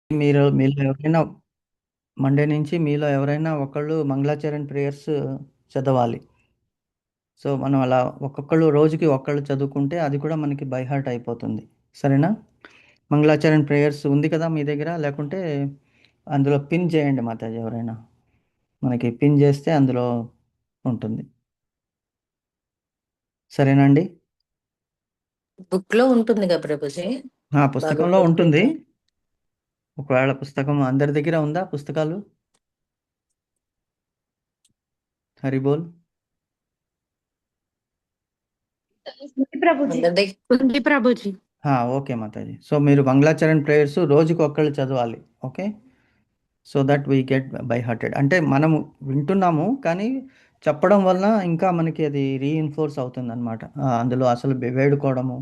మీలో ఎవరైనా మండే నుంచి మీలో ఎవరైనా ఒకళ్ళు మంగళాచరణ్ ప్రేయర్స్ చదవాలి. సో మనం అలా ఒక్కొక్కళ్ళు రోజుకి ఒక్కళ్ళు చదువుకుంటే అది కూడా మనకి బై హార్ట్ అయిపోతుంది. సరేనా? మంగళాచరణ్ ప్రేయర్స్ ఉంది కదా మీ దగ్గర? లేకుంటే అందులో పిన్ చేయండి మాతాజీ ఎవరైనా. మనకి పిన్ చేస్తే అందులో ఉంటుంది. సరేనండి? బుక్ లో ఉంటుంది కదా ప్రభుజీ, పుస్తకంలో ఉంటుంది. భగవద్గీత. ఒకవేళ పుస్తకం అందరి దగ్గర ఉందా పుస్తకాలు? హరిబోల్. ఉంది ప్రభుజీ. అందరి దగ్గర ఉంది ప్రభుజీ. ఓకే మాతాజీ. సో మీరు మంగళాచరణ్ ప్రేయర్స్ రోజుకి ఒక్కళ్ళు చదవాలి. Okay. So that we get by hearted. అంటే మనము వింటున్నాము కానీ చెప్పడం వలన ఇంకా మనకి అది రీఇన్ఫోర్స్ అవుతుంది అనమాట. అందులో అసలు వేడుకోవడము.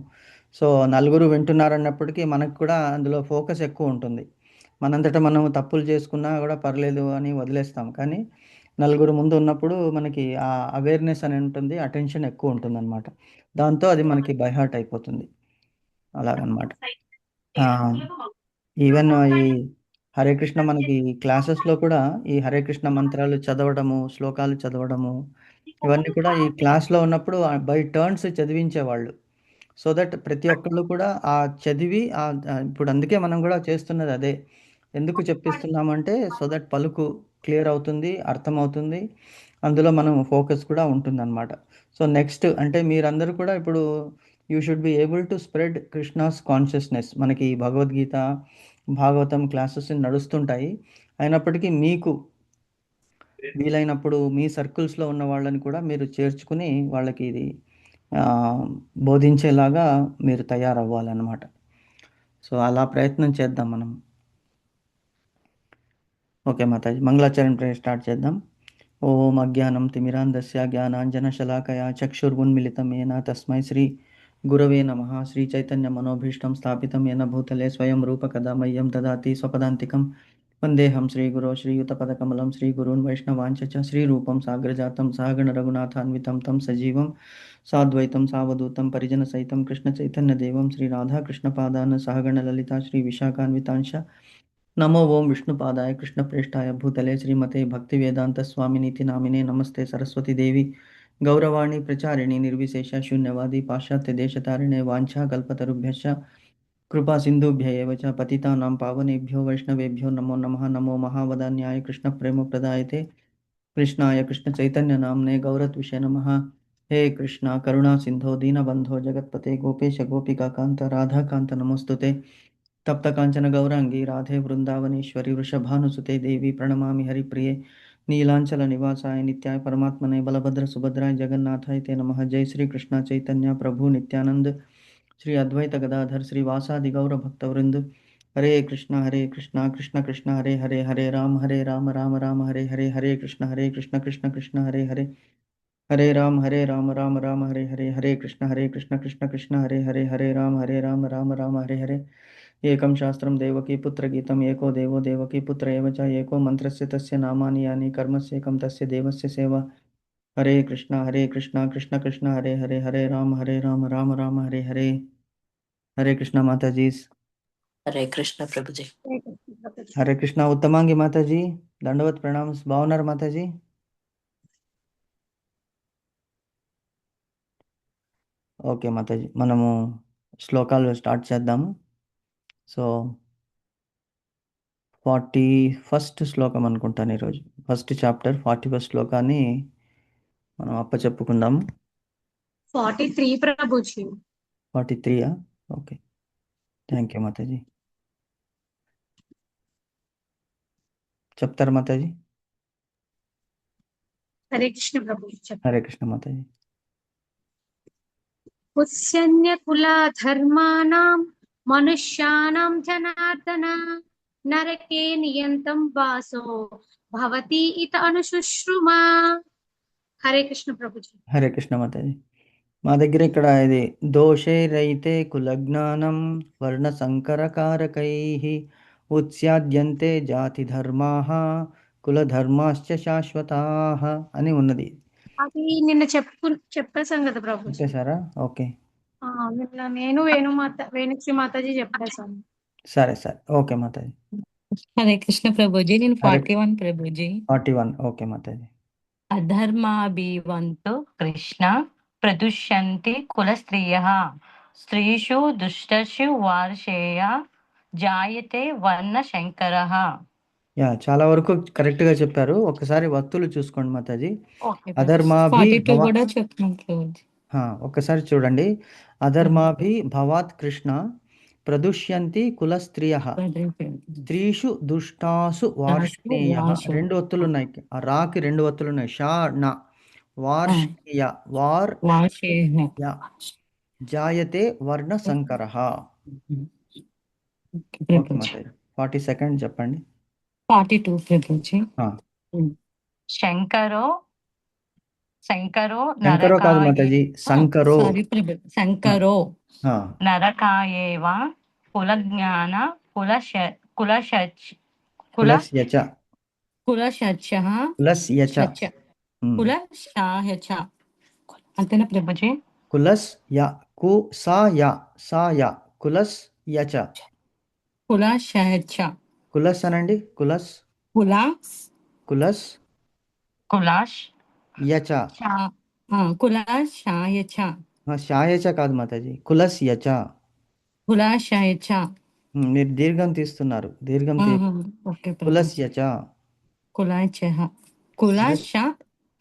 సో నలుగురు వింటున్నారన్నప్పటికీ మనకు కూడా అందులో ఫోకస్ ఎక్కువ ఉంటుంది. మనంతటా మనం తప్పులు చేసుకున్నా కూడా పర్లేదు అని వదిలేస్తాం. కానీ నలుగురు ముందు ఉన్నప్పుడు మనకి ఆ అవేర్నెస్ అని ఉంటుంది, అటెన్షన్ ఎక్కువ ఉంటుంది అనమాట. దాంతో అది మనకి బై హార్ట్ అయిపోతుంది. అలాగనమాట. ఈవెన్ ఈ హరే కృష్ణ మనకి క్లాసెస్లో కూడా ఈ హరే కృష్ణ మంత్రాలు చదవడము, శ్లోకాలు చదవడము, ఇవన్నీ కూడా ఈ క్లాస్లో ఉన్నప్పుడు బై టర్న్స్ చదివించేవాళ్ళు. సో దట్ ప్రతి ఒక్కళ్ళు కూడా ఆ చదివి ఇప్పుడు అందుకే మనం కూడా చేస్తున్నది అదే. ఎందుకు చెప్పిస్తున్నామంటే సో దట్ పలుకు క్లియర్ అవుతుంది, అర్థమవుతుంది, అందులో మనం ఫోకస్ కూడా ఉంటుందన్నమాట. సో నెక్స్ట్ అంటే మీరందరూ కూడా ఇప్పుడు you should be able to spread Krishna's consciousness. మనకి భగవద్గీత, భాగవతం క్లాసెస్ నడుస్తుంటాయి. అయినప్పటికీ మీకు వీలైనప్పుడు మీ సర్కిల్స్లో ఉన్న వాళ్ళని కూడా మీరు చేర్చుకుని వాళ్ళకి ఇది ఆ, బోధించేలాగా మీరు తయారవ్వాలన్నమాట. సో అలా ప్రయత్నం చేద్దాం మనం. ఓకే మాతాజీ, మంగళాచరణ ప్రేయర్ స్టార్ట్ చేద్దాం. ఓం అజ్ఞానం తిమిరాంధస్య జ్ఞానాంజనశలాకయా చక్షుర్మున్మిళితం येन తస్మై శ్రీ గురవే నమః. శ్రీ చైతన్య మనోభీష్టం స్థాపితం येन భూతలే స్వయం రూప కదా మह्यं దదాతి స్వపదాంతికం. వందేహం శ్రీగురో శ్రీయుతపదకమలం శ్రీగురూన్ వైష్ణవాంచ చ శ్రీరూపం సాగ్రజాతం సహగణ రఘునాథాన్వితం తం సజీవం సాద్వైతం సావధూతం పరిజనసహితం కృష్ణచైతన్యదేవం శ్రీరాధాకృష్ణపాదాన్ సహగణ లలితా శ్రీవిశాఖాన్వితాంశ. नमो ओं विष्णुपादाय कृष्णप्रेष्ठाय भूतले श्रीमते भक्तिवेदान्तस्वामिनीति नामिने नमस्ते सरस्वती देवी गौरवाणी प्रचारिणी निर्विशेष शून्यवादी पाश्चात्यदेशतारिणे वाञ्छाकल्पतरुभ्यश्च कृपा सिन्धुभ्य एव च पतितानां पावनेभ्यो वैष्णवेभ्यो नमो नमः. नमो महावदान्याय कृष्णप्रेमप्रदायते कृष्णाय कृष्णचैतन्यनाम्ने गौरत्विषे नमः. हे कृष्णा करुणा सिन्धो दीनबन्धो जगत्पते गोपेश गोपिकान्त राधाकान्त नमोऽस्तुते. तप्त कांचन गौरांगी राधे वृंदावनेश्वरी वृषभानुसुते देवी प्रणमामि हरिप्रिये नीलांचल निवासाय नित्याय परमात्मने बलभद्र सुभद्राय जगन्नाथाय ते नमः. जय श्री कृष्ण चैतन्य प्रभु नित्यानंद श्री अद्वैत गदाधर श्रीवासादि गौर भक्तवृंद. हरे कृष्णा कृष्ण कृष्ण हरे हरे हरे राम राम राम हरे हरे. हरे कृष्ण कृष्ण कृष्ण हरे हरे. हरे राम राम हरे हरे. हरे कृष्ण कृष्ण कृष्ण हरे हरे. हरे राम राम हरे हरे. एकं शास्त्रं देवकी पुत्रगीतम् एको देवो देवकी पुत्र एव च एको मन्त्रस्य तस्य नामानि यानि कर्मस्येकं तस्य देवस्य सेवा. हरे कृष्णा कृष्ण कृष्ण हरे हरे. हरे राम राम हरे हरे. हरे कृष्णा माताजी. హరే కృష్ణ ప్రభుజీ. హరే కృష్ణ ఉత్తమాంగి మాతాజీ. దండవత్ ప్రణామ్స్. బాగున్నారు మాతాజీ? ఓకే మాతాజీ, మనము శ్లోకాలు స్టార్ట్ చేద్దాము. సో 41st శ్లోకం అనుకుంటాను ఈరోజు. ఫస్ట్ చాప్టర్ 41st శ్లోకాన్ని మనం అప్పచెప్పుకుందాము. 43 Prabhuji. 43 okay. Thank you Mataji. చెప్తారా మాతాజీ? హరే కృష్ణ ప్రభుజీ. హరే కృష్ణ మాతాజీ. పుష్యన్య కుల ధర్మానాం మనుష్యానాం జనార్దన నరకే నియంతం వాసో భవతి ఇత అనుశుశ్రుమా. హరే కృష్ణ ప్రభుజీ. హరే కృష్ణ మాతాజీ. మా దగ్గర ఇక్కడ ఇది దోషైరైతే కులజ్ఞానం వర్ణ సంకరకారకై ఉత్స్యాద్యంతే జాతి ధర్మాః కులధర్మాశ్చ శాశ్వతాః అని ఉన్నది. అది నిన్న చెప్పేశాం కదా ప్రభుజీ. చెప్పేశారా? ఓకే. నిన్న నేను వేణుశ్రీ మాతాజీ చెప్పేశాను. సరే ఓకే మాతాజీ. హరే కృష్ణ ప్రభుజీ, నేను హరే 41 ప్రభుజీ. 41 ఓకే మాతాజీ. అధర్మాభివంతో కృష్ణ ప్రదుష్యంతి కుల స్త్రియ స్త్రీషు దుష్టషు వార్షేయ జాయతే వర్ణ శంకర. యా చాలా వరకు కరెక్ట్గా చెప్పారు. ఒకసారి వత్తులు చూసుకోండి మాతాజీ. ఓకే ప్రభుజీ. అధర్మాభి 42 భవ కూడా చెప్తున్నాను ప్రభుజీ. ఒక్కసారి చూడండి. అధర్మాభి భవాత్ కృష్ణ ప్రదుష్యంతి కుల స్త్రియ స్త్రీషు దుష్టాసు వార్ష్ణేయ. రెండు ఒత్తులు ఉన్నాయి. ఆ రాకి రెండు ఒత్తులు ఉన్నాయి. షా నా వార్ష్ణేయ వార్ వార్షేయ యా జాయతే వర్ణ సంకర. ఓకే ప్రభుజీ. మాతాజీ. 42 చెప్పండి. 42 ప్రభుజీ. ఆ, శంకరో శంకరో శంకరో కాదు నరకాయ మాతాజీ, శంకరో. సారీ ప్రభు, శంకరో ఆ, నరకాయేవ కులజ్ఞాన కులశచ్ కుల కులస్యచ కులశచ కులస్యచ శచ కులశాహచ. అంతేనా ప్రభుజీ? కులస్ య కు సా య సా య కులస్ యచ. కులశచ కులస్ అనండి. కులస్ కుల కులస్ కులాష్ యచ. కులశాయచ షాయచ కాదు మాతాజీ, కులస్ యచ. కులశాయచ. మీరు దీర్ఘం తీస్తున్నారు. దీర్ఘం తీ ఓకే కులస్ ప్రభుజీ. యచ. కులాచ కులశ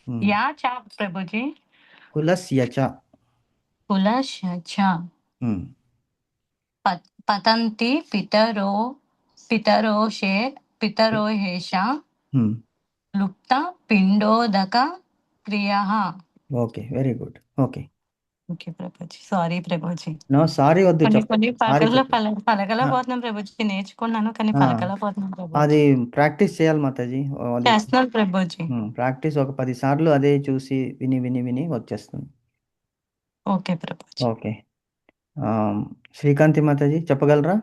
ఉమ్, యా చ ప్రభుజీ. కులస్ యచ. కులశచ ఉమ్, పతంతి పితరో హేష ఉమ్. లుప్త పిండోదక క్రియ. Okay very good. Okay okay Prabhuji, sorry Prabhuji. No sorry వద్దు, కొన్ని చెప్పండి. సారీ చెప్పండి. పలకలేకపోతున్నాం ప్రభుజీ, నేర్చుకున్నాను కానీ ఆ, పలకలేకపోతున్నాం అది ప్రభుజీ. ప్రాక్టీస్ చేయాలి మాతాజీ. అది చేస్తున్నాను ప్రభుజీ. ప్రాక్టీస్ ఒక 10 సార్లు అదే చూసి విని విని విని వచ్చేస్తుంది. ఓకే ప్రభుజీ. ఓకే. శ్రీకాంతి మాతాజీ చెప్పగలరా?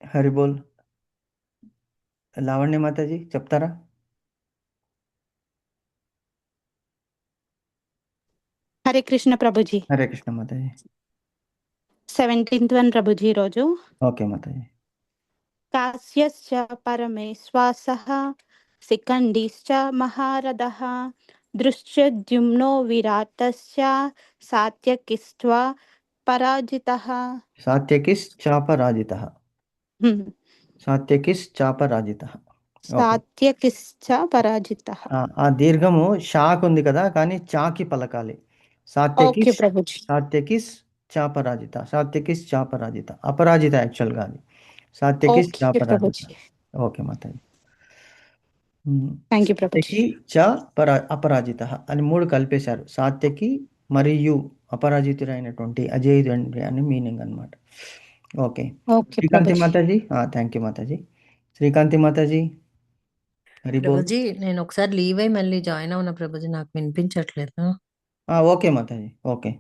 హరిబోల్. లావణ్య మాతాజీ చెప్తారా? హరే కృష్ణ ప్రభుజీ. హరే కృష్ణ మాతాజీ. 17th వన్ ప్రభుజీ రోజు. ఓకే మాతాజీ. కాశ్యశ్చ పరమేశ్వాసః శిఖండిశ్చ మహారథః దృశ్యద్యుమ్నో విరాటశ్చ సాత్యకిస్త్వా పరాజితః. సాత్యకిస్ చాపరాజిత. సాత్యకిస్ చాపరాజిత. ఓకే. సాత్యకిశ్చ పరాజితః. ఆ దీర్ఘము షాక్ ఉంది కదా, కానీ చాకి పలకాలి. ఓకే సాత్యకిస్ ప్రభుజీ. సాత్యకిస్ చాపరాజిత. సాత్యకిస్ చాపరాజిత, అపరాజిత యాక్చువల్గా అది. సాత్యకిస్ okay చాపరాజిత. Prabhuji. Okay Mataji. Thank you Prabhuji. Satyaki అపరాజిత అని 3 కలిపేశారు. సాత్యకి మరియు అపరాజితుడైనటువంటి అజేయుడు అని మీనింగ్ అన్నమాట. ఓకే. ఓకే శ్రీకాంతి ప్రభుజీ. మాతాజీ. థ్యాంక్ యూ మాతాజీ. శ్రీకాంతి మాతాజీ. హరిబోల్. ప్రభుజీ, నేను ఒకసారి లీవ్ అయి మళ్ళీ జాయిన్ అవునా ప్రభుజీ, నాకు వినిపించట్లేదు. ఓకే మాతాజీ. ఓకే.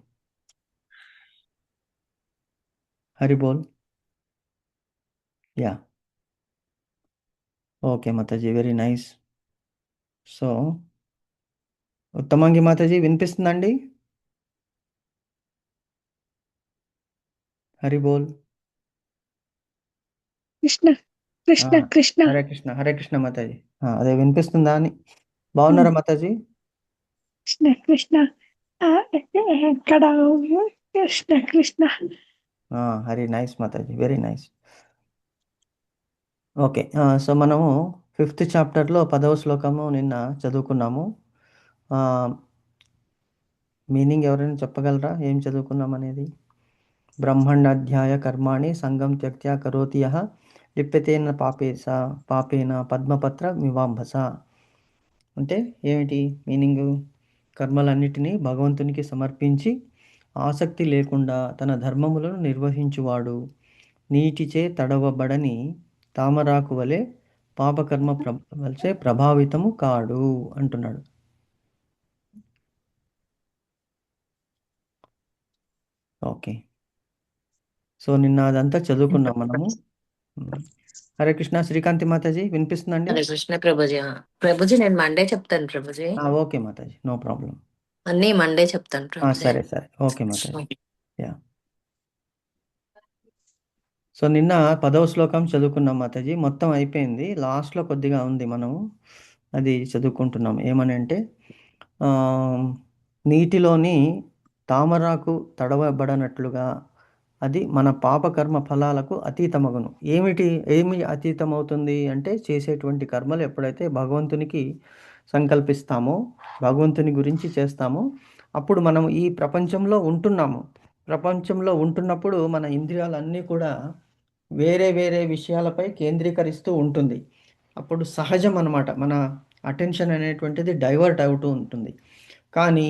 హరిబోల్. యా ఓకే మాతాజీ, వెరీ నైస్. సో ఉత్తమంగి మాతాజీ వినిపిస్తుందండి? హరిబోల్. కృష్ణ కృష్ణ కృష్ణ హరే కృష్ణ. హరే కృష్ణ మాతాజీ. అదే వినిపిస్తుందా అని. బాగున్నారా మాతాజీ? కృష్ణ కృష్ణ ఎక్కడ Krishna Krishna. Hari nice Mataji, very nice. Okay. So మనము 5th చాప్టర్లో 10వ శ్లోకము నిన్న చదువుకున్నాము. మీనింగ్ ఎవరైనా చెప్పగలరా ఏం చదువుకున్నాం అనేది? బ్రహ్మణ్యాధ్యాయ కర్మాణి సంగం త్యక్త్యా కరోతి యః లిప్యతేన పాపేన పద్మపత్ర మివాంభస. అంటే ఏమిటి మీనింగు? కర్మలన్నిటినీ భగవంతునికి సమర్పించి ఆసక్తి లేకుండా తన ధర్మములను నిర్వహించువాడు నీటిచే తడవబడని తామరాకు వలె పాపకర్మ వలచే ప్రభావితము కాడు అంటున్నాడు. ఓకే. సో నిన్న అదంతా చదువుకున్నాం మనము. హరే కృష్ణ శ్రీకాంతి మాతాజీ వినిపిస్తుందండి? హరే కృష్ణ ప్రభుజీ. ప్రభుజీ నేను మండే చెప్తాను Prabhuji. Okay Mataji, no problem. అన్నీ మండే చెప్తాను ప్రభుజీ. సరే సరే, ఓకే మాతాజీ. యా. సో నిన్న 10వ శ్లోకం చదువుకున్నాం మాతాజీ, మొత్తం అయిపోయింది. లాస్ట్లో కొద్దిగా ఉంది, మనము అది చదువుకుంటున్నాం. ఏమని అంటే నీటిలోని తామరాకు తడవబడనట్లుగా అది మన పాపకర్మ ఫలాలకు అతీతమగును. ఏమి అతీతమవుతుంది అంటే చేసేటువంటి కర్మలు ఎప్పుడైతే భగవంతునికి సంకల్పిస్తామో, భగవంతుని గురించి చేస్తామో, అప్పుడు మనం ఈ ప్రపంచంలో ఉంటున్నాము. ప్రపంచంలో ఉంటున్నప్పుడు మన ఇంద్రియాలన్నీ కూడా వేరే వేరే విషయాలపై కేంద్రీకరిస్తూ ఉంటుంది. అప్పుడు సహజం అన్నమాట, మన అటెన్షన్ అనేటువంటిది డైవర్ట్ అవుతూ ఉంటుంది. కానీ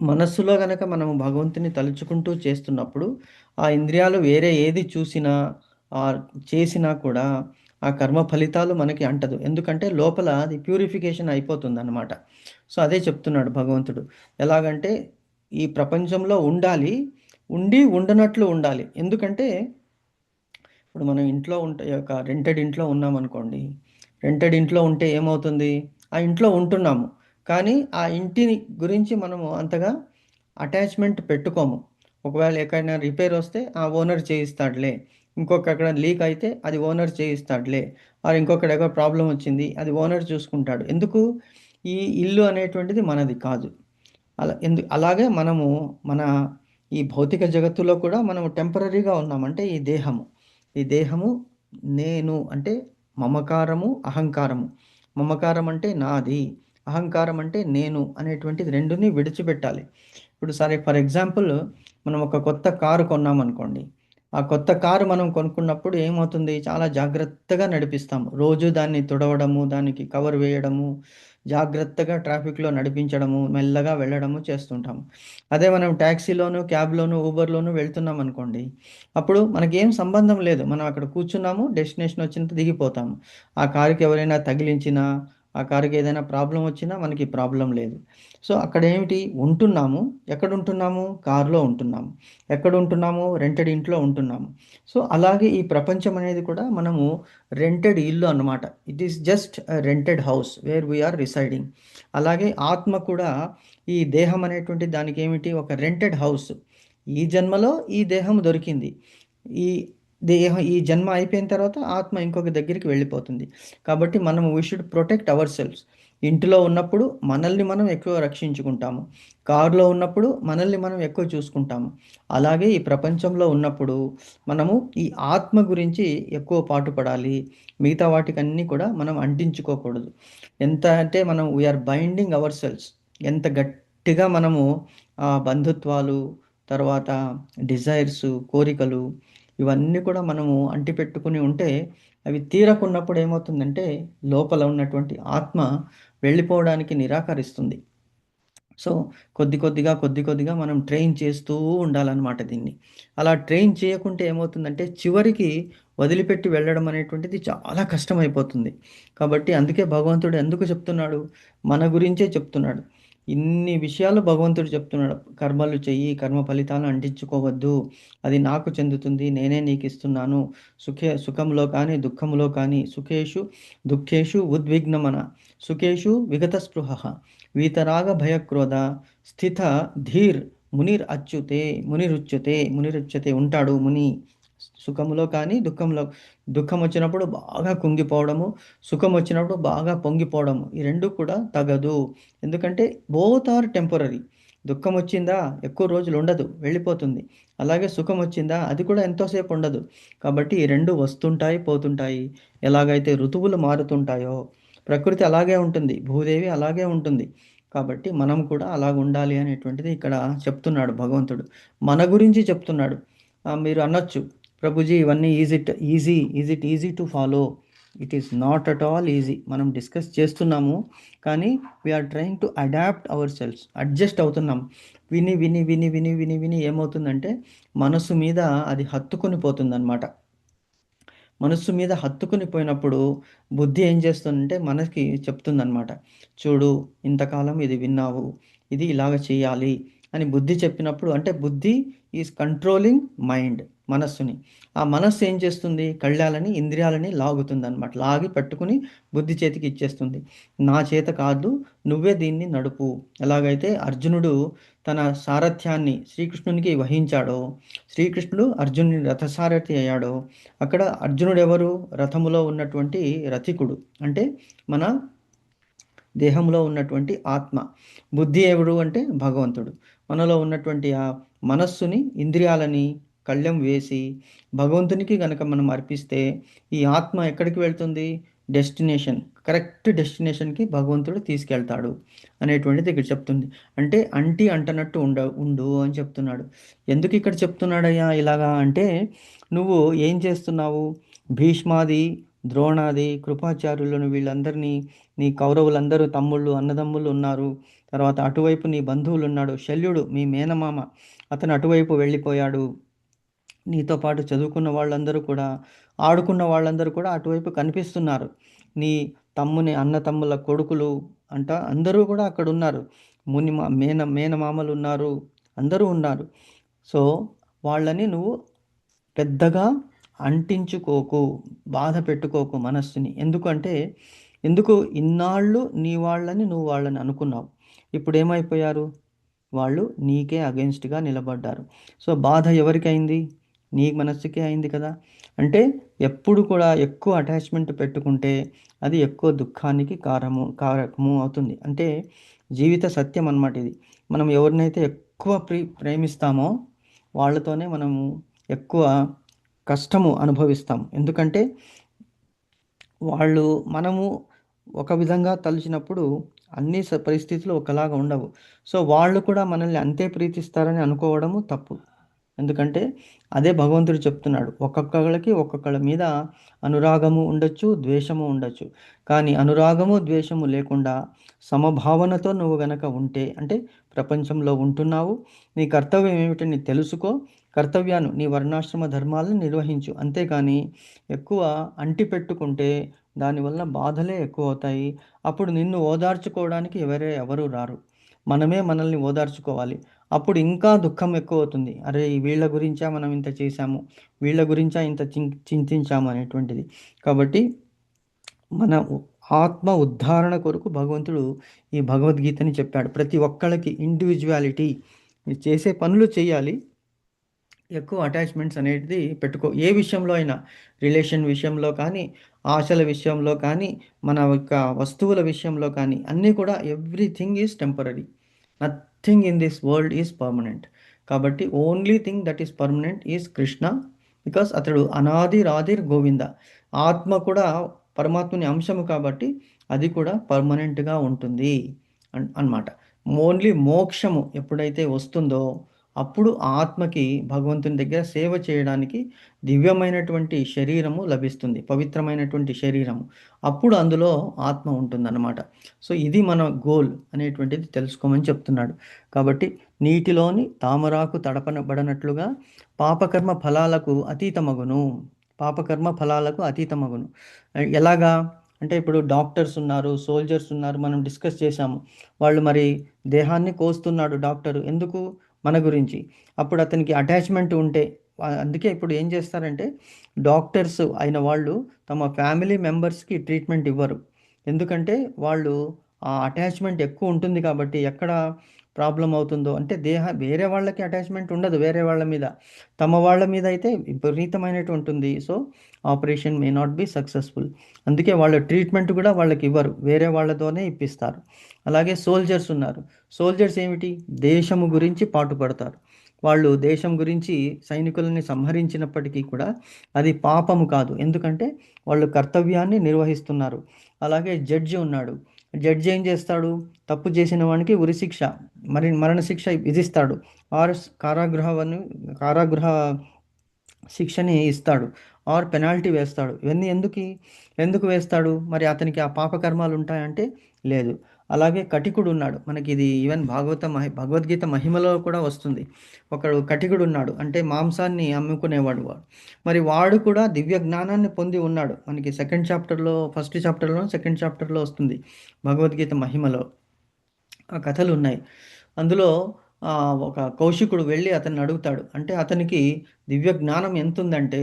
మనస్సులో గనక మనము భగవంతుని తలుచుకుంటూ చేస్తున్నప్పుడు ఆ ఇంద్రియాలు వేరే ఏది చూసినా చేసినా కూడా ఆ కర్మ ఫలితాలు మనకి అంటదు. ఎందుకంటే లోపల అది ప్యూరిఫికేషన్ అయిపోతుంది అన్నమాట. సో అదే చెప్తున్నాడు భగవంతుడు. ఎలాగంటే ఈ ప్రపంచంలో ఉండాలి, ఉండి ఉండనట్లు ఉండాలి. ఎందుకంటే ఇప్పుడు మనం ఇంట్లో ఒక రెంటెడ్ ఇంట్లో ఉన్నామనుకోండి. రెంటెడ్ ఇంట్లో ఉంటే ఏమవుతుంది, ఆ ఇంట్లో ఉంటున్నాము కానీ ఆ ఇంటిని గురించి మనము అంతగా అటాచ్మెంట్ పెట్టుకోము. ఒకవేళ ఎక్కడైనా రిపేర్ వస్తే ఆ ఓనర్ చేయిస్తాడులే, ఎక్కడ లీక్ అయితే అది ఓనర్ చేయిస్తాడులే, ఇంకొకటి ఎక్కడ ప్రాబ్లం వచ్చింది అది ఓనర్ చూసుకుంటాడు. ఎందుకు, ఈ ఇల్లు అనేటువంటిది మనది కాదు. అలాగే మనము మన ఈ భౌతిక జగత్తులో కూడా మనము టెంపరీగా ఉన్నామంటే ఈ దేహము నేను అంటే మమకారము, అహంకారము. మమకారం అంటే నాది, అహంకారం అంటే నేను అనేటువంటిది రెండుని విడిచిపెట్టాలి. ఇప్పుడు సరే, ఫర్ ఎగ్జాంపుల్ మనం ఒక కొత్త కారు కొన్నామనుకోండి. ఆ కొత్త కారు మనం కొనుక్కున్నప్పుడు ఏమవుతుంది, చాలా జాగ్రత్తగా నడిపిస్తాము. రోజు దాన్ని తుడవడము, దానికి కవర్ వేయడము, జాగ్రత్తగా ట్రాఫిక్లో నడిపించడము, మెల్లగా వెళ్ళడము చేస్తుంటాము. అదే మనం ట్యాక్సీలోను, క్యాబ్లోను, ఊబర్లోను వెళ్తున్నాం అనుకోండి, అప్పుడు మనకేం సంబంధం లేదు, మనం అక్కడ కూర్చున్నాము, డెస్టినేషన్ వచ్చినంత దిగిపోతాము. ఆ కారుకి ఎవరైనా తగిలించినా, ఆ కారుకి ఏదైనా ప్రాబ్లం వచ్చినా మనకి ప్రాబ్లం లేదు. సో అక్కడ ఏమిటి ఉంటున్నాము, ఎక్కడ ఉంటున్నాము, కారులో ఉంటున్నాము. ఎక్కడ ఉంటున్నాము, రెంటెడ్ ఇంట్లో ఉంటున్నాము. సో అలాగే ఈ ప్రపంచం అనేది కూడా మనము రెంటెడ్ ఇల్లు అన్నమాట. It is just rented house where we are residing. అలాగే ఆత్మ కూడా ఈ దేహం అనేటువంటి దానికి ఏమిటి, ఒక రెంటెడ్ హౌస్. ఈ జన్మలో ఈ దేహం దొరికింది, ఈ జన్మ అయిపోయిన తర్వాత ఆత్మ ఇంకొక దగ్గరికి వెళ్ళిపోతుంది. కాబట్టి మనము we should protect our selfs. ఇంటిలో ఉన్నప్పుడు మనల్ని మనం ఎక్కువ రక్షించుకుంటాము, కారులో ఉన్నప్పుడు మనల్ని మనం ఎక్కువ చూసుకుంటాము. అలాగే ఈ ప్రపంచంలో ఉన్నప్పుడు మనము ఈ ఆత్మ గురించి ఎక్కువ పాటుపడాలి. మిగతా వాటికన్నీ కూడా మనం అంటించుకోకూడదు. ఎంత అంటే మనం వీఆర్ బైండింగ్ అవర్ సెల్ఫ్స్. ఎంత గట్టిగా మనము బంధుత్వాలు, తర్వాత డిజైర్స్, కోరికలు, ఇవన్నీ కూడా మనము అంటిపెట్టుకుని ఉంటే అవి తీరకున్నప్పుడు ఏమవుతుందంటే లోపల ఉన్నటువంటి ఆత్మ వెళ్ళిపోవడానికి నిరాకరిస్తుంది. సో కొద్ది కొద్దిగా మనం ట్రైన్ చేస్తూ ఉండాలన్నమాట దీన్ని. అలా ట్రైన్ చేయకుంటే ఏమవుతుందంటే చివరికి వదిలిపెట్టి వెళ్ళడం అనేటువంటిది చాలా కష్టమైపోతుంది. కాబట్టి అందుకే భగవంతుడు ఎందుకు చెప్తున్నాడు, మన గురించే చెప్తున్నాడు. ఇన్ని విషయాలు భగవంతుడు చెప్తున్నాడు. కర్మలు చెయ్యి, కర్మ ఫలితాలను అంటించుకోవద్దు, అది నాకు చెందుతుంది, నేనే నీకు ఇస్తున్నాను. సుఖంలో కానీ దుఃఖంలో కానీ సుఖేషు దుఃఖేషు ఉద్విగ్నమన, సుఖేషు విగత స్పృహ, వీతరాగ భయక్రోధ స్థిత ధీర్ మునిరుచ్యతే ఉంటాడు ముని. సుఖంలో కానీ దుఃఖం వచ్చినప్పుడు బాగా కుంగిపోవడము, సుఖం వచ్చినప్పుడు బాగా పొంగిపోవడము, ఈ రెండు కూడా తగదు. ఎందుకంటే బోత్ ఆర్ టెంపరీ. దుఃఖం వచ్చిందా ఎక్కువ రోజులు ఉండదు, వెళ్ళిపోతుంది. అలాగే సుఖం వచ్చిందా అది కూడా ఎంతోసేపు ఉండదు. కాబట్టి ఈ రెండు వస్తుంటాయి, పోతుంటాయి. ఎలాగైతే ఋతువులు మారుతుంటాయో ప్రకృతి అలాగే ఉంటుంది, భూదేవి అలాగే ఉంటుంది. కాబట్టి మనం కూడా అలాగ ఉండాలి అనేటువంటిది ఇక్కడ చెప్తున్నాడు భగవంతుడు, మన గురించి చెప్తున్నాడు. మీరు అనొచ్చు, ప్రభుజీ ఇవన్నీ is it easy to follow? It is not at all easy. మనం డిస్కస్ చేస్తున్నాము కానీ we are trying to adapt our selfs. Adjust అవుతున్నాం. విని విని విని విని విని విని ఏమవుతుందంటే మనసు మీద అది హత్తుకొని పోతుంది అనమాట. మనస్సు మీద హత్తుకుని పోయినప్పుడు బుద్ధి ఏం చేస్తుందంటే మనకి చెప్తుందనమాట, చూడు ఇంతకాలం ఇది విన్నావు, ఇది ఇలాగ చేయాలి అని బుద్ధి చెప్పినప్పుడు, అంటే బుద్ధి ఈజ్ కంట్రోలింగ్ మైండ్. మనస్సుని. ఆ మనస్సు ఏం చేస్తుంది? కళ్ళాలని, ఇంద్రియాలని లాగుతుంది అనమాట. లాగి పట్టుకుని బుద్ధి చేతికి ఇచ్చేస్తుంది. నా చేత కాదు, నువ్వే దీన్ని నడుపు. ఎలాగైతే అర్జునుడు తన సారథ్యాన్ని శ్రీకృష్ణునికి వహించాడో, శ్రీకృష్ణుడు అర్జునుని రథసారథి అయ్యాడో, అక్కడ అర్జునుడు ఎవరు? రథములో ఉన్నటువంటి రథికుడు. అంటే మన దేహంలో ఉన్నటువంటి ఆత్మ. బుద్ధి ఎవరు అంటే భగవంతుడు. మనలో ఉన్నటువంటి ఆ మనస్సుని, ఇంద్రియాలని కళ్ళెం వేసి భగవంతునికి గనక మనం అర్పిస్తే ఈ ఆత్మ ఎక్కడికి వెళ్తుంది? డెస్టినేషన్, కరెక్ట్ డెస్టినేషన్కి భగవంతుడు తీసుకెళ్తాడు అనేటువంటిది ఇక్కడ చెప్తుంది. అంటే అంటి అంటనట్టు ఉండు అని చెప్తున్నాడు. ఎందుకు ఇక్కడ చెప్తున్నాడయ్యా ఇలాగా అంటే, నువ్వు ఏం చేస్తున్నావు? భీష్మాది, ద్రోణాది, కృపాచార్యులను వీళ్ళందరినీ, నీ కౌరవులందరూ తమ్ముళ్ళు, అన్నదమ్ముళ్ళు ఉన్నారు. తర్వాత అటువైపు నీ బంధువులు ఉన్నాడు. శల్యుడు మీ మేనమామ, అతను అటువైపు వెళ్ళిపోయాడు. నీతో పాటు చదువుకున్న వాళ్ళందరూ కూడా, ఆడుకున్న వాళ్ళందరూ కూడా అటువైపు కనిపిస్తున్నారు. నీ అన్న తమ్ముల కొడుకులు అందరూ కూడా అక్కడ ఉన్నారు. మేనమామలు ఉన్నారు, అందరూ ఉన్నారు. సో వాళ్ళని నువ్వు పెద్దగా అంటించుకోకు, బాధ పెట్టుకోకు మనస్సుని. ఎందుకు ఇన్నాళ్ళు నీ వాళ్ళని నువ్వు వాళ్ళని అనుకున్నావు. ఇప్పుడు ఏమైపోయారు? వాళ్ళు నీకే అగెన్స్ట్గా నిలబడ్డారు. సో బాధ ఎవరికైంది? నీ మనస్సుకే అయింది కదా. అంటే ఎప్పుడు కూడా ఎక్కువ అటాచ్మెంట్ పెట్టుకుంటే అది ఎక్కువ దుఃఖానికి కారకము అవుతుంది. అంటే జీవిత సత్యం అన్నమాట ఇది. మనం ఎవరినైతే ఎక్కువ ప్రేమిస్తామో వాళ్ళతోనే మనము ఎక్కువ కష్టము అనుభవిస్తాం. ఎందుకంటే మనము ఒక విధంగా తలిచినప్పుడు అన్ని పరిస్థితులు ఒకలాగా ఉండవు. సో వాళ్ళు కూడా మనల్ని అంతే ప్రీతిస్తారని అనుకోవడము తప్పు. ఎందుకంటే అదే భగవంతుడు చెప్తున్నాడు, ఒక్కొక్కళ్ళకి ఒక్కొక్కళ్ళ మీద అనురాగము ఉండొచ్చు, ద్వేషము ఉండొచ్చు. కానీ అనురాగము, ద్వేషము లేకుండా సమభావనతో నువ్వు గనక ఉంటే, అంటే ప్రపంచంలో ఉంటున్నావు, నీ కర్తవ్యం ఏమిటని తెలుసుకో, కర్తవ్యాన్ని, నీ వర్ణాశ్రమ ధర్మాలను నిర్వహించు. అంతేకాని ఎక్కువ అంటి పెట్టుకుంటే దానివల్ల బాధలే ఎక్కువ అవుతాయి. అప్పుడు నిన్ను ఓదార్చుకోవడానికి ఎవరు రారు. మనమే మనల్ని ఓదార్చుకోవాలి. అప్పుడు ఇంకా దుఃఖం ఎక్కువ అవుతుంది. అరే వీళ్ళ గురించా మనం ఇంత చేశాము, వీళ్ళ గురించా ఇంత చింతించాము అనేటువంటిది. కాబట్టి మన ఆత్మ ఉద్ధారణ కొరకు భగవంతుడు ఈ భగవద్గీతని చెప్పాడు. ప్రతి ఒక్కళ్ళకి ఇండివిజువాలిటీ, చేసే పనులు చేయాలి, ఎక్కువ అటాచ్మెంట్స్ అనేది పెట్టుకో. ఏ విషయంలో అయినా, రిలేషన్ విషయంలో కానీ, ఆశల విషయంలో కానీ, మన యొక్క వస్తువుల విషయంలో కానీ, అన్నీ కూడా everything is temporary. Nothing in this world is permanent. కాబట్టి only thing that is permanent is Krishna. Because అతడు అనాదిరాదిర్ గోవింద. ఆత్మ కూడా పరమాత్మని అంశము కాబట్టి అది కూడా పర్మనెంట్గా ఉంటుంది అన్నమాట. ఓన్లీ మోక్షము ఎప్పుడైతే వస్తుందో అప్పుడు ఆత్మకి భగవంతుని దగ్గర సేవ చేయడానికి దివ్యమైనటువంటి శరీరము లభిస్తుంది, పవిత్రమైనటువంటి శరీరము. అప్పుడు అందులో ఆత్మ ఉంటుందన్నమాట. సో ఇది మన గోల్ అనేటువంటిది తెలుసుకోమని చెప్తున్నాడు. కాబట్టి నీటిలోని తామరాకు తడపబడినట్లుగా పాపకర్మ ఫలాలకు అతీతమగును. పాపకర్మ ఫలాలకు అతీతమగును ఎలాగా అంటే, ఇప్పుడు డాక్టర్స్ ఉన్నారు, సోల్జర్స్ ఉన్నారు, మనం డిస్కస్ చేశాము. వాళ్ళు మరి దేహాన్ని కోస్తున్నాడు డాక్టరు, ఎందుకు? మన గురించి. అప్పుడు అతనికి అటాచ్మెంట్ ఉంటే, అందుకే ఇప్పుడు ఏం చేస్తారంటే డాక్టర్స్ అయిన వాళ్ళు తమ ఫ్యామిలీ మెంబర్స్కి ట్రీట్మెంట్ ఇవ్వరు. ఎందుకంటే వాళ్ళు ఆ అటాచ్మెంట్ ఎక్కువ ఉంటుంది కాబట్టి. ఎక్కడ ప్రాబ్లం అవుతుందో అంటే వేరే వాళ్ళకి అటాచ్మెంట్ ఉండదు, వేరే వాళ్ళ మీద. తమ వాళ్ళ మీద అయితే విపరీతమైనటువంటి ఉంటుంది. So operation may not be successful. అందుకే వాళ్ళ ట్రీట్మెంట్ కూడా వాళ్ళకి ఇవ్వరు, వేరే వాళ్ళతోనే ఇప్పిస్తారు. అలాగే సోల్జర్స్ ఉన్నారు. సోల్జర్స్ ఏమిటి? దేశము గురించి పాటుపడతారు. వాళ్ళు దేశం గురించి సైనికులని సంహరించినప్పటికీ కూడా అది పాపము కాదు, ఎందుకంటే వాళ్ళు కర్తవ్యాన్ని నిర్వహిస్తున్నారు. అలాగే జడ్జి ఉన్నాడు. జడ్జి ఏం చేస్తాడు? తప్పు చేసిన వానికి ఉరిశిక్ష, మరణశిక్ష విధిస్తాడు, ఆర్ కారాగృహ శిక్షని ఇస్తాడు, ఆర్ పెనాల్టీ వేస్తాడు. ఇవన్నీ ఎందుకు వేస్తాడు? మరి అతనికి ఆ పాపకర్మాలు ఉంటాయంటే లేదు. అలాగే కటికుడు ఉన్నాడు. మనకి ఇది ఈవెన్ భగవద్గీత మహిమలో కూడా వస్తుంది. ఒకడు కటికుడు ఉన్నాడు, అంటే మాంసాన్ని అమ్ముకునేవాడు వాడు. మరి వాడు కూడా దివ్య జ్ఞానాన్ని పొంది ఉన్నాడు. మనకి ఫస్ట్ చాప్టర్లో సెకండ్ చాప్టర్లో వస్తుంది భగవద్గీత మహిమలో ఆ కథలు ఉన్నాయి. అందులో ఒక కౌశికుడు వెళ్ళి అతన్ని అడుగుతాడు. అంటే అతనికి దివ్య జ్ఞానం ఎంత ఉందంటే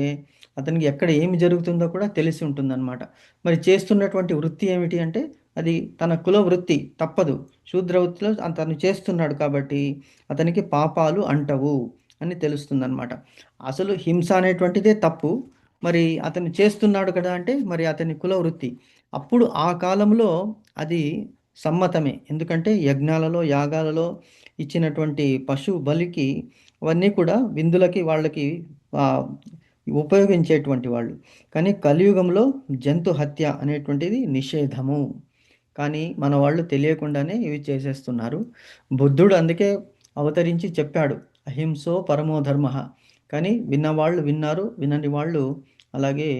అతనికి ఎక్కడ ఏమి జరుగుతుందో కూడా తెలిసి ఉంటుందన్నమాట. మరి చేస్తున్నటువంటి వృత్తి ఏమిటి అంటే అది తన కుల వృత్తి, తప్పదు. శూద్ర వృత్తిలో అతను చేస్తున్నాడు కాబట్టి అతనికి పాపాలు అంటవు అని తెలుస్తుందన్నమాట. అసలు హింస అనేటువంటిదే తప్పు. మరి అతను చేస్తున్నాడు కదా అంటే మరి అతని కుల వృత్తి. అప్పుడు ఆ కాలంలో అది సమ్మతమే. ఎందుకంటే యజ్ఞాలలో, యాగాలలో ఇచ్చినటువంటి పశు బలికి అవన్నీ కూడా విందులకి వాళ్ళకి ఉపయోగించేటువంటి వాళ్ళు. కానీ కలియుగంలో జంతు హత్య అనేటువంటిది నిషేధము. కానీ మన వాళ్ళు తెలియకుండానే ఇవి చేసేస్తున్నారు. బుద్ధుడు అందుకే అవతరించి చెప్పాడు, అహింసో పరమో ధర్మ. కానీ విన్నవాళ్ళు విన్నారు, వినని వాళ్ళు అలాగే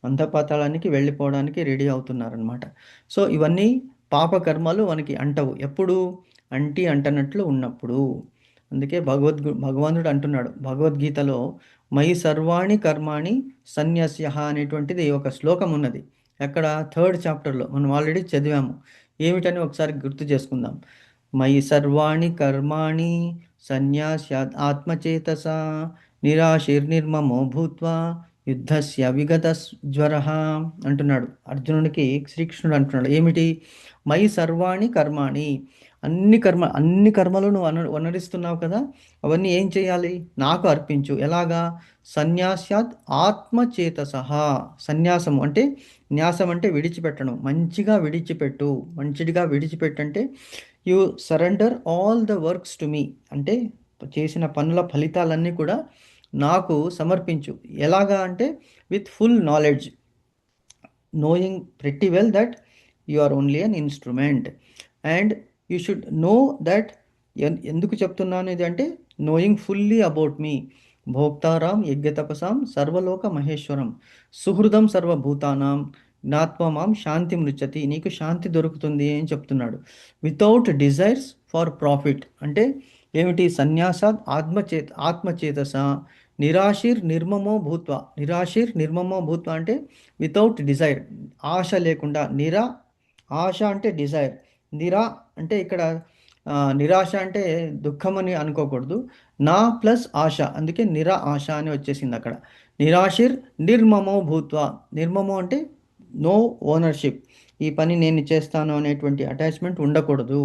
అంధపాతాళానికి వెళ్ళిపోవడానికి రెడీ అవుతున్నారనమాట. సో ఇవన్నీ పాపకర్మలు మనకి అంటవు. ఎప్పుడు అంటనట్లు ఉన్నప్పుడు. అందుకే భగవంతుడు అంటున్నాడు భగవద్గీతలో, మయి సర్వాణి కర్మాణి సన్యస్య అనేటువంటిది ఒక శ్లోకం ఉన్నది. అక్కడ 3rd చాప్టర్లో మనం ఆల్రెడీ చదివాము. ఏమిటని ఒకసారి గుర్తు చేసుకుందాం. మయి సర్వాణి కర్మాణి సన్యాస్యాత్ ఆత్మచేతస నిరాశిర్నిర్మమో భూత్వా యుద్ధస్య విగత జ్వరః అంటున్నాడు అర్జునుడికి. శ్రీకృష్ణుడు అంటున్నాడు ఏమిటి? మయి సర్వాణి కర్మాణి, అన్ని కర్మలు నువ్వు అనుసరిస్తున్నావు కదా, అవన్నీ ఏం చేయాలి? నాకు అర్పించు. ఎలాగా? సన్యాస్యాత్ ఆత్మచేతసః. సన్యాసము అంటే, న్యాసం అంటే విడిచిపెట్టడం. మంచిగా విడిచిపెట్టంటే you surrender all the works to me. అంటే చేసిన పనుల ఫలితాలన్నీ కూడా నాకు సమర్పించు. ఎలాగా అంటే with full knowledge, knowing pretty well that you are only an instrument and you should know that. ఎందుకు చెప్తున్నాను ఇది అంటే, నోయింగ్ ఫుల్లీ అబౌట్ మీ భోక్తారాం యజ్ఞతపసాం సర్వలోక మహేశ్వరం సుహృదం సర్వభూతానాం జ్ఞాత్వమాం శాంతి మృచ్చతి. నీకు శాంతి దొరుకుతుంది అని చెప్తున్నాడు. వితౌట్ డిజైర్స్ ఫర్ ప్రాఫిట్ అంటే ఏమిటి? సన్యాసాత్ ఆత్మచేతస నిరాశిర్ నిర్మమో భూత్వ అంటే వితౌట్ డిజైర్, ఆశ లేకుండా. ఆశ అంటే డిజైర్, అంటే ఇక్కడ నిరాశ అంటే దుఃఖం అని అనుకోకూడదు. నా ప్లస్ ఆశ, అందుకే ఆశ అని వచ్చేసింది అక్కడ. నిరాశిర్ నిర్మమో భూత్వ. నిర్మమో అంటే నో ఓనర్షిప్, ఈ పని నేను చేస్తాను అనేటువంటి అటాచ్మెంట్ ఉండకూడదు.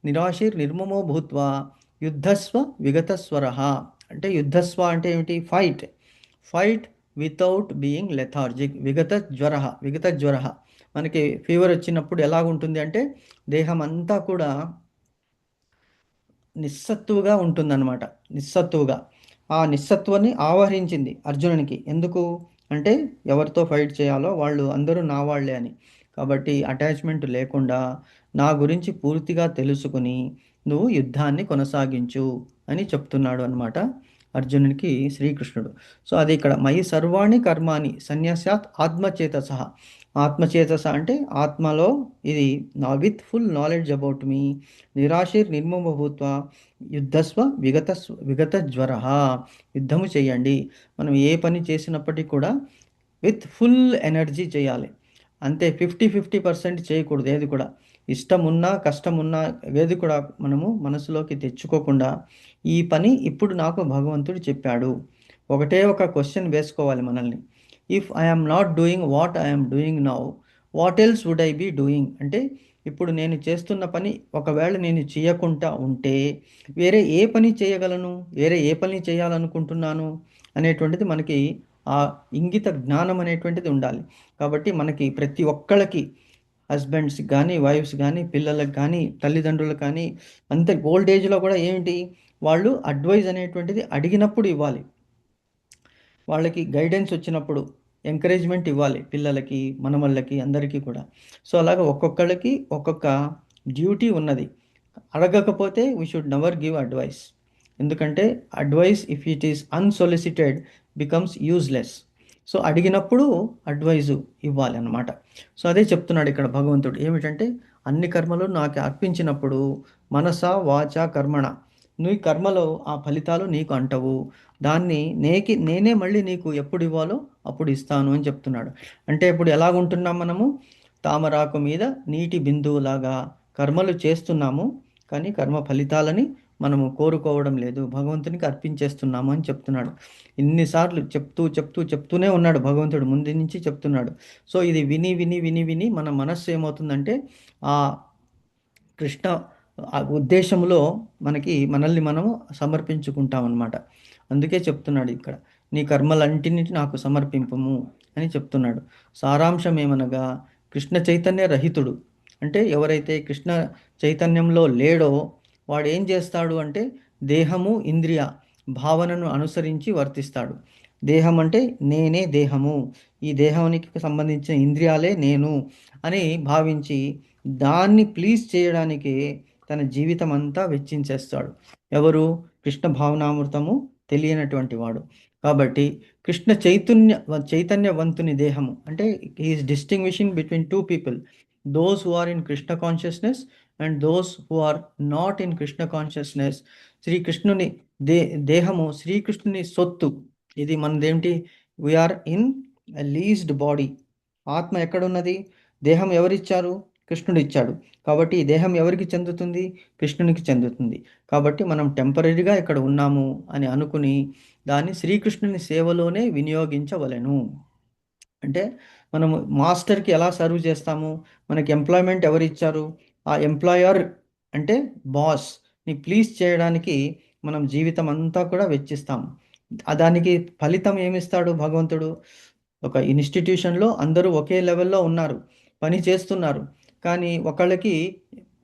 నిరాశిర్ నిర్మమో భూత్వ యుద్ధస్వ విగతస్వర. అంటే యుద్ధస్వ అంటే ఏమిటి? Fight without being lethargic. విగత జ్వర మనకి ఫీవర్ వచ్చినప్పుడు ఎలాగుంటుంది అంటే దేహం అంతా కూడా నిస్సత్తువుగా ఉంటుందన్నమాట. ఆ నిస్సత్వాన్ని ఆవరించింది అర్జునునికి. ఎందుకు అంటే ఎవరితో ఫైట్ చేయాలో వాళ్ళు అందరూ నా వాళ్ళే అని. కాబట్టి అటాచ్మెంట్ లేకుండా నా గురించి పూర్తిగా తెలుసుకుని నువ్వు యుద్ధాన్ని కొనసాగించు అని చెప్తున్నాడు అన్నమాట అర్జునునికి శ్రీకృష్ణుడు. సో అది ఇక్కడ మయి సర్వాణి కర్మాణి సన్యాసాత్ ఆత్మచేతస అంటే ఆత్మలో ఇది with full knowledge about me నిరాశిర్ నిర్మమ భూత్వ యుద్ధస్వ విగత జ్వర. యుద్ధము చేయండి. మనం ఏ పని చేసినప్పటికీ కూడా విత్ ఫుల్ ఎనర్జీ చేయాలి. అంతే 50% చేయకూడదు. ఏది కూడా ఇష్టం ఉన్నా కష్టం ఉన్నా ఏది కూడా మనము మనసులోకి తెచ్చుకోకుండా ఈ పని ఇప్పుడు నాకు భగవంతుడు చెప్పాడు. ఒకటే ఒక క్వశ్చన్ వేసుకోవాలి మనల్ని. If I'm not doing what I'm doing now, what else would I be doing? అంటే ఇప్పుడు నేను చేస్తున్న పని ఒకవేళ నేను చేయకుండా ఉంటే వేరే ఏ పని చేయగలను, వేరే ఏ పని చేయాలనుకుంటున్నాను అనేటువంటిది మనకి ఆ ఇంగిత జ్ఞానం అనేటువంటిది ఉండాలి. కాబట్టి మనకి ప్రతి ఒక్కళ్ళకి, హస్బెండ్స్ కానీ, వైఫ్స్ కానీ, పిల్లలకు కానీ, తల్లిదండ్రులకు కానీ, అంత ఓల్డ్ ఏజ్లో కూడా ఏమిటి వాళ్ళు అడ్వైజ్ అనేటువంటిది అడిగినప్పుడు ఇవ్వాలి. వాళ్ళకి గైడెన్స్ వచ్చినప్పుడు ఎంకరేజ్మెంట్ ఇవ్వాలి. పిల్లలకి, మనవళ్ళకి, అందరికీ కూడా. సో అలాగా ఒక్కొక్కళ్ళకి ఒక్కొక్క డ్యూటీ ఉన్నది. అడగకపోతే we should never give advice. ఎందుకంటే advice if it is unsolicited becomes useless. So అడిగినప్పుడు అడ్వైజు ఇవ్వాలి అన్నమాట. సో అదే చెప్తున్నాడు ఇక్కడ భగవంతుడు. ఏమిటంటే అన్ని కర్మలు నాకు అర్పించినప్పుడు మనస వాచ కర్మణ, నీ కర్మలో ఆ ఫలితాలు నీకు అంటవు. దాన్ని నేనే మళ్ళీ నీకు ఎప్పుడు ఇవ్వాలో అప్పుడు ఇస్తాను అని చెప్తున్నాడు. అంటే ఇప్పుడు ఎలాగుంటున్నాం మనము? తామరాకు మీద నీటి బిందువులాగా కర్మలు చేస్తున్నాము, కానీ కర్మ ఫలితాలని మనము కోరుకోవడం లేదు, భగవంతునికి అర్పించేస్తున్నాము అని చెప్తున్నాడు. ఇన్నిసార్లు చెప్తూనే ఉన్నాడు భగవంతుడు, ముందు నుంచి చెప్తున్నాడు. సో ఇది విని విని విని విని మన మనస్సు ఏమవుతుందంటే ఆ కృష్ణ ఆ ఉద్దేశంలో మనల్ని మనము సమర్పించుకుంటాం అన్నమాట. అందుకే చెప్తున్నాడు ఇక్కడ, నీ కర్మలన్నిటిని నాకు సమర్పింపము అని చెప్తున్నాడు. సారాంశం ఏమనగా కృష్ణ చైతన్య రహితుడు అంటే ఎవరైతే కృష్ణ చైతన్యంలో లేడో వాడు ఏం చేస్తాడు అంటే దేహము ఇంద్రియ భావనను అనుసరించి వర్తిస్తాడు. దేహం అంటే నేనే దేహము, ఈ దేహానికి సంబంధించిన ఇంద్రియాలే నేను అని భావించి దాన్ని ప్లీజ్ చేయడానికి తన జీవితం అంతా వెచ్చించేస్తాడు. ఎవరు? కృష్ణ భావనామృతము తెలియనటువంటి వాడు. కాబట్టి కృష్ణ చైతన్యవంతుని దేహము అంటే he is distinguishing between two people, those who are in Krishna consciousness and those who are not in Krishna consciousness. శ్రీకృష్ణుని దేహము శ్రీకృష్ణుని సొత్తు. ఇది మనదేంటి? We are in leased body. ఆత్మ ఎక్కడున్నది? దేహం ఎవరిచ్చారు? కృష్ణుడు ఇచ్చాడు. కాబట్టి ఈ దేహం ఎవరికి చెందుతుంది? కృష్ణునికి చెందుతుంది. కాబట్టి మనం టెంపరీగా ఇక్కడ ఉన్నాము అని అనుకుని దాన్ని శ్రీకృష్ణుని సేవలోనే వినియోగించవలెను. అంటే మనము మాస్టర్కి ఎలా సర్వ్ చేస్తాము? మనకి ఎంప్లాయ్మెంట్ ఎవరు ఇచ్చారు? ఆ ఎంప్లాయర్ అంటే బాస్ని ప్లీజ్ చేయడానికి మనం జీవితం అంతా కూడా వెచ్చిస్తాము. దానికి ఫలితం ఏమిస్తాడు భగవంతుడు? ఒక ఇన్స్టిట్యూషన్లో అందరూ ఒకే లెవెల్లో ఉన్నారు, పని చేస్తున్నారు, కానీ ఒకళ్ళకి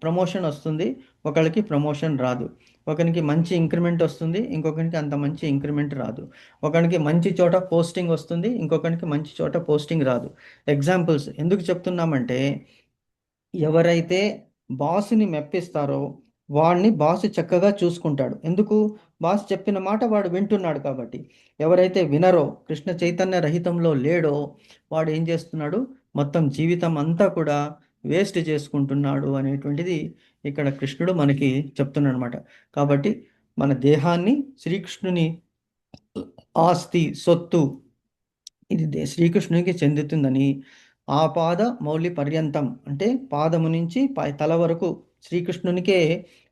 ప్రమోషన్ వస్తుంది, ఒకళ్ళకి ప్రమోషన్ రాదు. ఒకరికి మంచి ఇంక్రిమెంట్ వస్తుంది, ఇంకొకరికి అంత మంచి ఇంక్రిమెంట్ రాదు. ఒకరికి మంచి చోట పోస్టింగ్ వస్తుంది, ఇంకొకరికి మంచి చోట పోస్టింగ్ రాదు. ఎగ్జాంపుల్స్ ఎందుకు చెప్తున్నామంటే ఎవరైతే బాస్ని మెప్పిస్తారో వాడిని బాస్ చక్కగా చూసుకుంటాడు. ఎందుకు? బాస్ చెప్పిన మాట వాడు వింటున్నాడు కాబట్టి. ఎవరైతే వినరో, కృష్ణ చైతన్య రహితంలో లేడో వాడు ఏం చేస్తున్నాడు? మొత్తం జీవితం అంతా కూడా వేస్ట్ చేసుకుంటున్నాడు అనేటువంటిది ఇక్కడ కృష్ణుడు మనకి చెప్తున్నాడు అనమాట. కాబట్టి మన దేహాన్ని శ్రీకృష్ణుని ఆస్తి, సొత్తు, ఇది శ్రీకృష్ణునికి చెందుతుందని ఆపాద మౌలి పర్యంతం అంటే పాదము నుంచి తల వరకు శ్రీకృష్ణునికే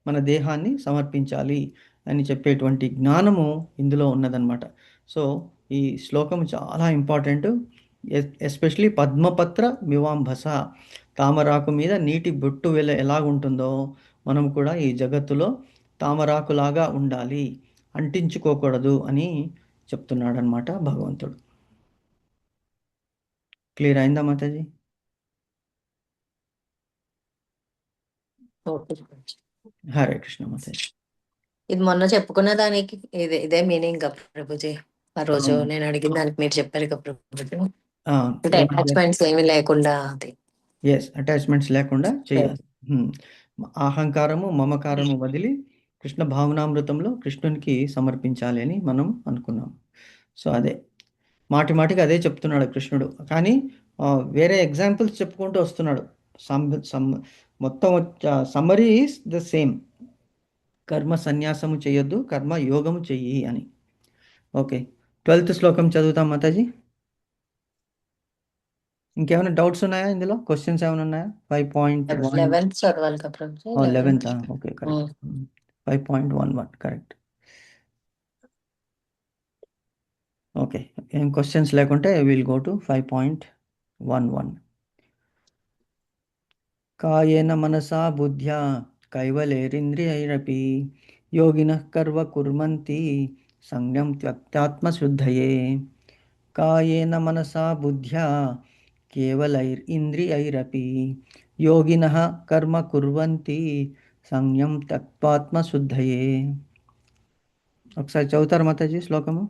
మన దేహాన్ని సమర్పించాలి అని చెప్పేటువంటి జ్ఞానము ఇందులో ఉన్నదన్నమాట. సో ఈ శ్లోకం చాలా ఇంపార్టెంట్. ఎస్పెషలీ పద్మపత్ర మివాంభస, తామరాకు మీద నీటి బొట్టు ఎలాగుంటుందో మనం కూడా ఈ జగత్తులో తామరాకులాగా ఉండాలి, అంటించుకోకూడదు అని చెప్తున్నాడు అనమాట భగవంతుడు. క్లియర్ అయిందా మాతాజీ? ఓకే. హరే కృష్ణ మాతాజీ. ఇది మొన్న చెప్పుకున్న దానికి ఇదే మీనింగ్ కదా ప్రభుజీ? ఆ రోజు అవును. నేను అడిగిన దానికి మీరు చెప్పారు కదా ప్రభుజీ, ఆ, అంటే అటాచ్మెంట్స్ ఏమీ లేకుండా అది. ఎస్, అటాచ్మెంట్స్ లేకుండా చేయాలి. అహంకారము మమకారము వదిలి కృష్ణ భావనామృతంలో కృష్ణునికి సమర్పించాలి అని మనం అనుకున్నాం. సో అదే మాటి మాటికి అదే చెప్తున్నాడు కృష్ణుడు, కానీ వేరే ఎగ్జాంపుల్స్ చెప్పుకుంటూ వస్తున్నాడు. మొత్తం సమ్మరీ ఈస్ ద సేమ్, కర్మ సన్యాసము చేయొద్దు, కర్మ యోగము చెయ్యి అని. ఓకే, 12th శ్లోకం చదువుతాం మాతాజీ. ఇంకేమైనా డౌట్స్ ఉన్నాయా ఇందులో? క్వశ్చన్స్ ఏమైనా ఉన్నాయా? 5.1 11th చదవాలి కదా Prabhuji? 11th. Okay, correct. 5.11 correct. Okay, ఏం క్వశ్చన్స్ లేకుంటే విల్ గో టు 5.11. కాయేన మనసా బుద్ధ్యా కైవలేరింద్రియైరపి యోగినః కర్మ కుర్వంతి సంజ్ఞం త్యక్తాత్మశుద్ధయే. కాయేన మనసా బుద్ధ్యా కేవలైరింద్రియైరపి యోగినః కర్మ కుర్వంతి సంజ్ఞం త్యక్తాత్మశుద్ధయే. ఒకసారి చదువుతారు మాతాజీ శ్లోకము?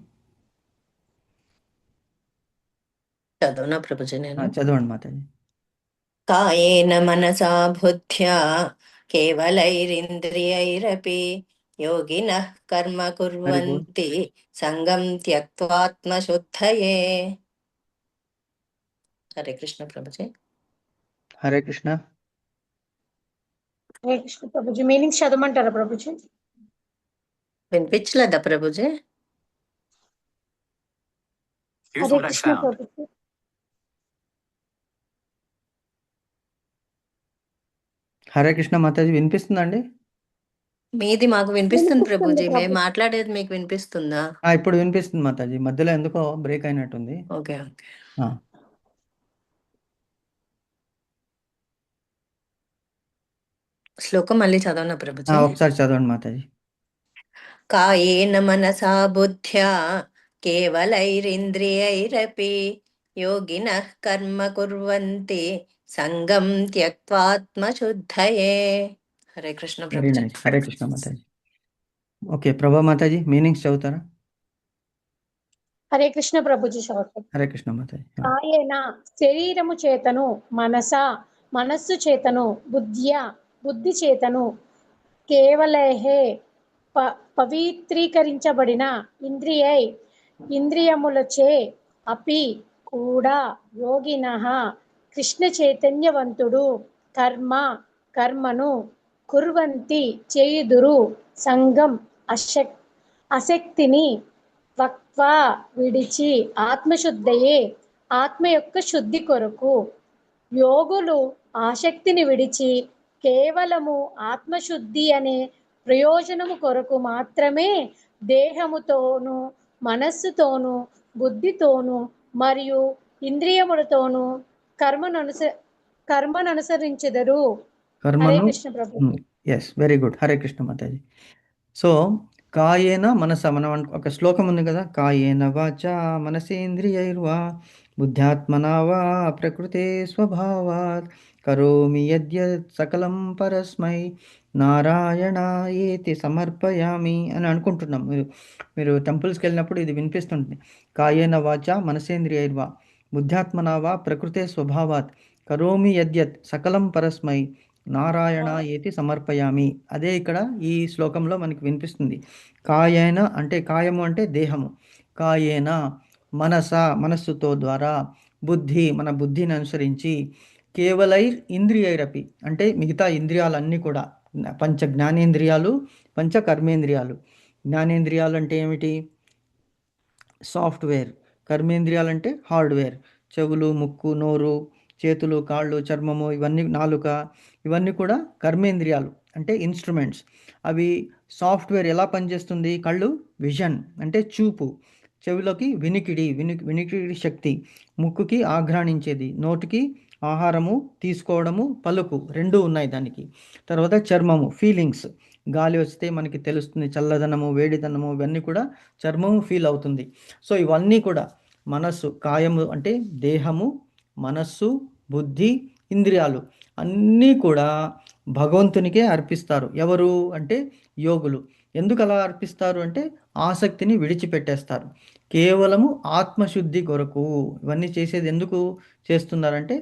చదవనా ప్రభుజీ నేను? చదవండి మాతాజీ. కాయేన మనసా బుద్ధ్యా కేవలైరింద్రియైరపి యోగినః కర్మ కుర్వంతి సంగం త్యక్త్వాత్మశుద్ధయే. హరే కృష్ణ ప్రభుజీ. హరే కృష్ణ. హరే కృష్ణ ప్రభుజీ. మీనింగ్స్ చదవమంటారా ప్రభుజీ? వినిపించలేదా ప్రభుజీ? హరే కృష్ణ ప్రభుజీ. హరే కృష్ణ మాతాజీ, వినిపిస్తుందండి? మీది మాకు వినిపిస్తుంది వినిపిస్తుంది ప్రభుజీ. మేము ప్రభుజీ. మాట్లాడేది మీకు వినిపిస్తుందా? ఇప్పుడు వినిపిస్తుంది మాతాజీ, మధ్యలో ఎందుకో బ్రేక్ అయినట్టుంది. Okay okay. ఆ, శ్లోకం మళ్ళీ చదవనా ప్రభుజీ? ఒకసారి చదవండి మాతాజీ. కాయేన మనసా బుద్ధ్యా కేవలైరింద్రియైరపి యోగినః కర్మ కుర్వంతి సంగం త్యక్త్వాత్మశుద్ధయే. Hare Krishna very Prabhuji. Nice. Hare Krishna Mataji. Okay, ప్రభా మాతాజీ మీనింగ్స్ చదువుతారా? హరే కృష్ణ ప్రభుజీ చదువుతాం. హరే కృష్ణ మాతాజీ. కాయేన శరీరము చేతను, మనస్సు చేతను, బుద్ధి చేతను, కేవలహే పవిత్రీకరించబడిన ఇంద్రియములచే అపి కూడా యోగినః కృష్ణ చైతన్యవంతుడు కర్మను కుర్వంతి చేయుదురు సంగం ఆసక్తిని త్యక్త్వా విడిచి ఆత్మశుద్ధయే ఆత్మ యొక్క శుద్ధి కొరకు. యోగులు ఆసక్తిని విడిచి కేవలము ఆత్మశుద్ధి అనే ప్రయోజనము కొరకు మాత్రమే దేహముతోనూ మనస్సుతోనూ బుద్ధితోనూ మరియు ఇంద్రియములతోనూ కర్మను అనుసరించెదరు. హరే కర్మను. కృష్ణ ప్రభు. Yes, very good. హరే కృష్ణ మాతాజీ. సో కాయేన మనస, మనం ఒక శ్లోకం ఉంది కదా, కాయేన వాచ మనసేంద్రియైర్వా బుద్ధ్యాత్మనా వా ప్రకృతే స్వభావాత్ కరోమి యద్యత్ సకలం పరస్మై నారాయణాయేతి సమర్పయామి అని అనుకుంటున్నాం. మీరు టెంపుల్స్కి వెళ్ళినప్పుడు ఇది వినిపిస్తుంటుంది. కాయేన వాచ మనసేంద్రియైర్వా బుద్ధ్యాత్మనా వా ప్రకృతే స్వభావాత్ కరోమి యద్యత్ సకలం పరస్మై నారాయణ ఏతి సమర్పయామి. అదే ఇక్కడ ఈ శ్లోకంలో మనకి వినిపిస్తుంది. కాయేన అంటే కాయము అంటే దేహము, కాయేన మనస్సుతో ద్వారా, బుద్ధి మన బుద్ధిని అనుసరించి, కేవలైర్ ఇంద్రియైరపి అంటే మిగతా ఇంద్రియాలన్నీ కూడా, పంచ జ్ఞానేంద్రియాలు, పంచ కర్మేంద్రియాలు. జ్ఞానేంద్రియాలు అంటే ఏమిటి? సాఫ్ట్వేర్. కర్మేంద్రియాలు అంటే హార్డ్వేర్. చెవులు, ముక్కు, నోరు, చేతులు, కాళ్ళు, చర్మము, ఇవన్నీ, నాలుక, ఇవన్నీ కూడా కర్మేంద్రియాలు అంటే ఇన్స్ట్రుమెంట్స్. అవి సాఫ్ట్వేర్ ఎలా పనిచేస్తుంది? కళ్ళు విజన్ అంటే చూపు, చెవిలోకి వినికిడి శక్తి, ముక్కుకి ఆఘ్రాణించేది, నోటికి ఆహారము తీసుకోవడము, పలుకు, రెండు ఉన్నాయి దానికి. తర్వాత చర్మము ఫీలింగ్స్, గాలి వస్తే మనకి తెలుస్తుంది, చల్లదనము, వేడిదనము, ఇవన్నీ కూడా చర్మము ఫీల్ అవుతుంది. సో ఇవన్నీ కూడా మనస్సు, కాయము అంటే దేహము, మనస్సు, బుద్ధి, ఇంద్రియాలు అన్నీ కూడా భగవంతునికే అర్పిస్తారు. ఎవరు అంటే యోగులు. ఎందుకు అలా అర్పిస్తారు అంటే ఆసక్తిని విడిచిపెట్టేస్తారు. కేవలము ఆత్మశుద్ధి కొరకు ఇవన్నీ చేసేది ఎందుకు చేస్తున్నారంటే